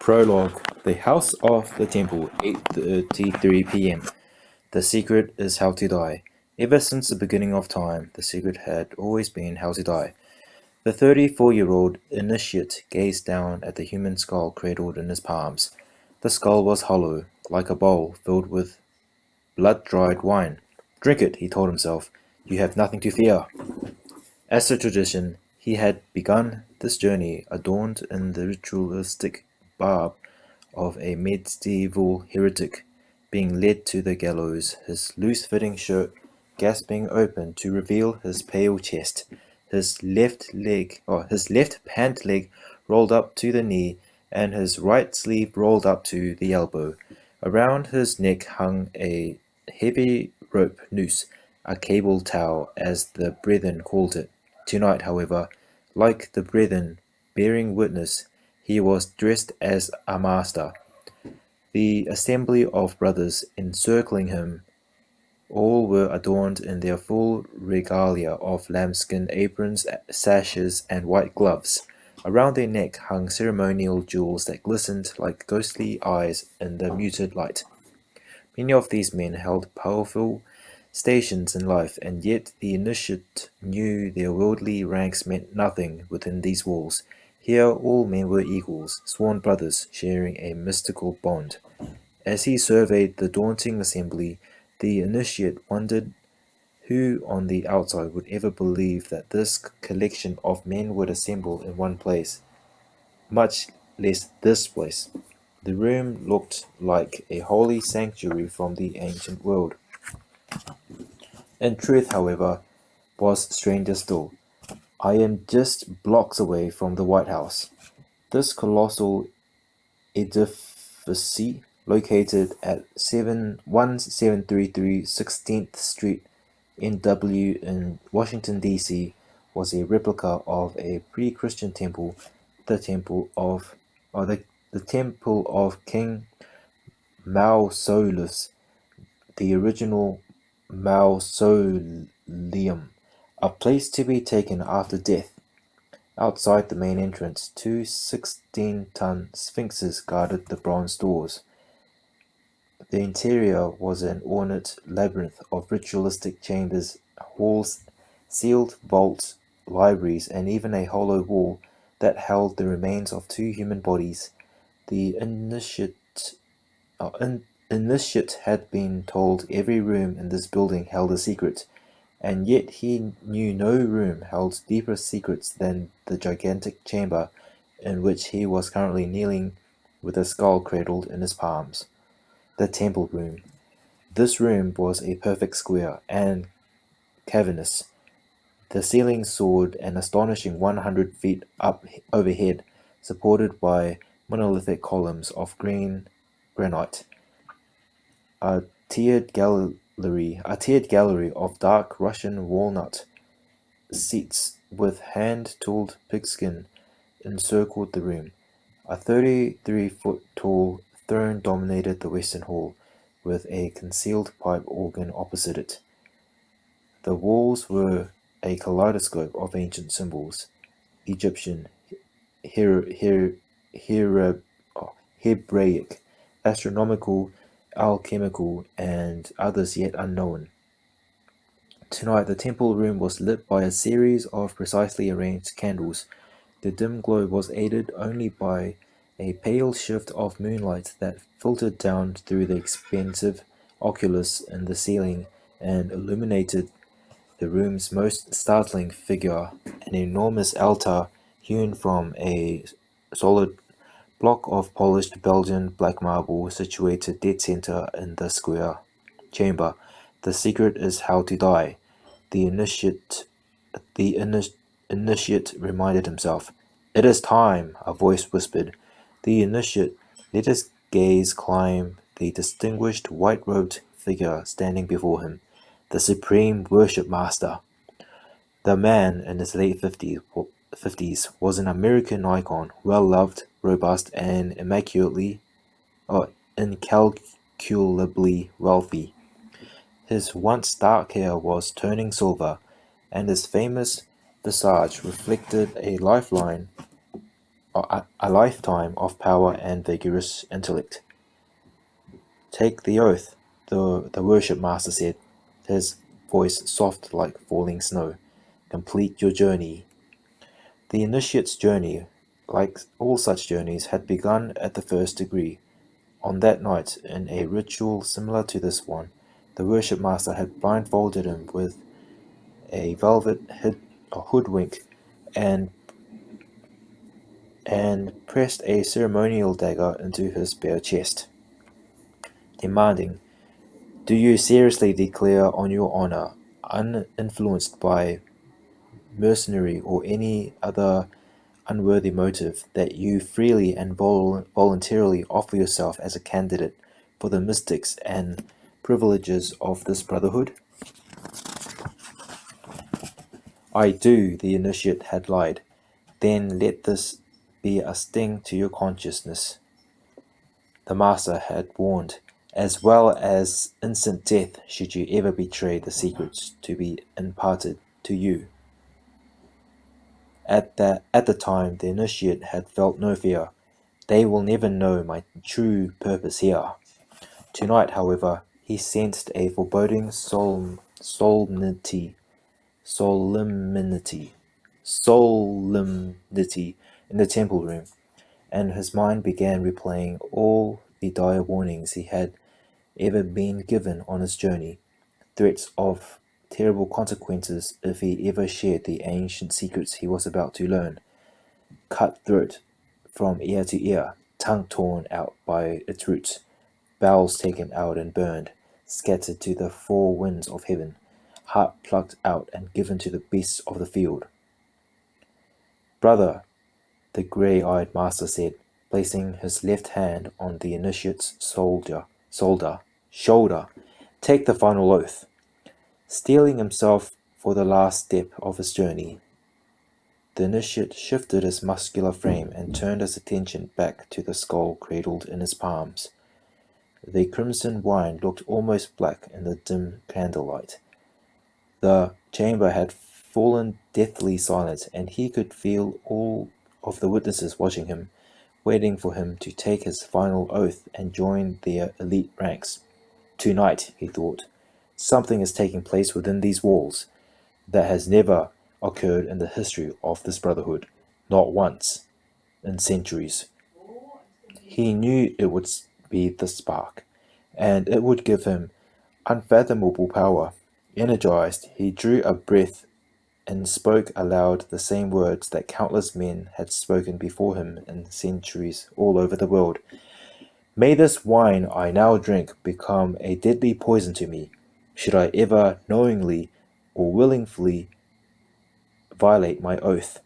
Prologue. The House of the Temple, 8:33 p.m. The secret is how to die. Ever since the beginning of time, the secret had always been how to die. The 34-year-old initiate gazed down at the human skull cradled in his palms. The skull was hollow, like a bowl filled with blood-dried wine. Drink it, he told himself. You have nothing to fear. As to tradition, he had begun this journey adorned in the ritualistic garb of a medieval heretic, being led to the gallows, his loose-fitting shirt gasping open to reveal his pale chest, his left pant leg rolled up to the knee, and his right sleeve rolled up to the elbow. Around his neck hung a heavy rope noose, a cable towel, as the brethren called it. Tonight, however, like the brethren bearing witness, he was dressed as a master. The assembly of brothers encircling him, all were adorned in their full regalia of lambskin aprons, sashes, and white gloves. Around their neck hung ceremonial jewels that glistened like ghostly eyes in the muted light. Many of these men held powerful stations in life, and yet the initiate knew their worldly ranks meant nothing within these walls. Here all men were equals, sworn brothers, sharing a mystical bond. As he surveyed the daunting assembly, the initiate wondered who on the outside would ever believe that this collection of men would assemble in one place, much less this place. The room looked like a holy sanctuary from the ancient world. In truth, however, was stranger still. I am just blocks away from the White House. This colossal edifice, located at 1733 16th Street, NW in Washington, D.C., was a replica of a pre-Christian temple, the temple of King Mausolus, the original mausoleum, a place to be taken after death. Outside the main entrance, two 16-ton sphinxes guarded the bronze doors. The interior was an ornate labyrinth of ritualistic chambers, halls, sealed vaults, libraries, and even a hollow wall that held the remains of two human bodies. The initiate had been told every room in this building held a secret, and yet he knew no room held deeper secrets than the gigantic chamber in which he was currently kneeling with a skull cradled in his palms. The temple room. This room was a perfect square and cavernous. The ceiling soared an astonishing 100 feet up overhead, supported by monolithic columns of green granite. A tiered gallery of dark Russian walnut seats with hand-tooled pigskin encircled the room. A 33-foot tall throne dominated the western hall, with a concealed pipe organ opposite it. The walls were a kaleidoscope of ancient symbols: Egyptian, Hebraic, astronomical, alchemical, and others yet unknown. Tonight, the temple room was lit by a series of precisely arranged candles. The dim glow was aided only by a pale shift of moonlight that filtered down through the expensive oculus in the ceiling and illuminated the room's most startling figure, an enormous altar hewn from a solid block of polished Belgian black marble situated dead center in the square chamber. The secret is how to die. The initiate reminded himself. It is time, a voice whispered. The initiate let his gaze climb the distinguished white-robed figure standing before him, the supreme worship master. The man in his late 50s was an American icon, well-loved, robust, and incalculably wealthy. His once dark hair was turning silver, and his famous visage reflected a lifeline a lifetime of power and vigorous intellect. Take the oath, the worship master said, his voice soft like falling snow. Complete your journey. The initiate's journey, like all such journeys, had begun at the first degree. On that night, in a ritual similar to this one, the worship master had blindfolded him with a velvet hoodwink and pressed a ceremonial dagger into his bare chest, demanding, "Do you seriously declare on your honor, uninfluenced by mercenary or any other unworthy motive, that you freely and voluntarily offer yourself as a candidate for the mystics and privileges of this brotherhood?" "I do," the initiate had lied. "Then let this be a sting to your consciousness," the master had warned, "as well as instant death should you ever betray the secrets to be imparted to you." At the time, the initiate had felt no fear. "They will never know my true purpose here." Tonight, however, he sensed a foreboding solemnity in the temple room, and his mind began replaying all the dire warnings he had ever been given on his journey, threats of terrible consequences if he ever shared the ancient secrets he was about to learn. Cut throat from ear to ear, tongue torn out by its roots, bowels taken out and burned, scattered to the four winds of heaven, heart plucked out and given to the beasts of the field. "Brother," the grey-eyed master said, placing his left hand on the initiate's shoulder, "take the final oath." Steeling himself for the last step of his journey, the initiate shifted his muscular frame and turned his attention back to the skull cradled in his palms. The crimson wine looked almost black in the dim candlelight. The chamber had fallen deathly silent, and he could feel all of the witnesses watching him, waiting for him to take his final oath and join their elite ranks. "Tonight," he thought, "something is taking place within these walls that has never occurred in the history of this brotherhood, not once in centuries." He knew it would be the spark, and it would give him unfathomable power. Energized, he drew a breath and spoke aloud the same words that countless men had spoken before him in centuries all over the world. "May this wine I now drink become a deadly poison to me, should I ever knowingly or willingly violate my oath."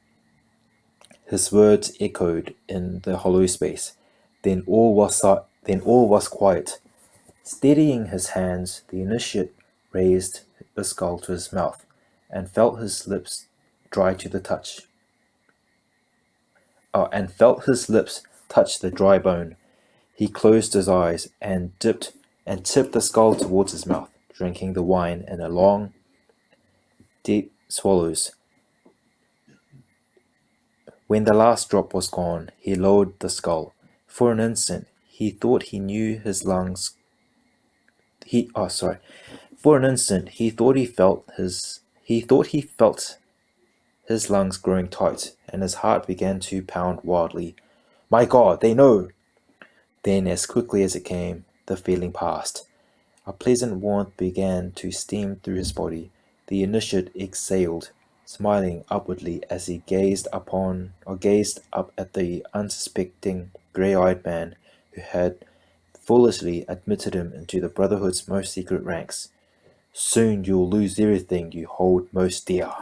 His words echoed in the hollow space. Then all was quiet. Steadying his hands, the initiate raised the skull to his mouth and felt his lips dry to the touch. And felt his lips touch the dry bone. He closed his eyes and tipped the skull towards his mouth, drinking the wine in a long, deep swallows. When the last drop was gone, he lowered the skull. For an instant, he thought he knew his lungs. For an instant, he thought he felt his lungs growing tight, and his heart began to pound wildly. "My God, they know!" Then, as quickly as it came, the feeling passed. A pleasant warmth began to steam through his body. The initiate exhaled, smiling upwardly as he gazed up at the unsuspecting grey-eyed man who had foolishly admitted him into the Brotherhood's most secret ranks. "Soon you'll lose everything you hold most dear."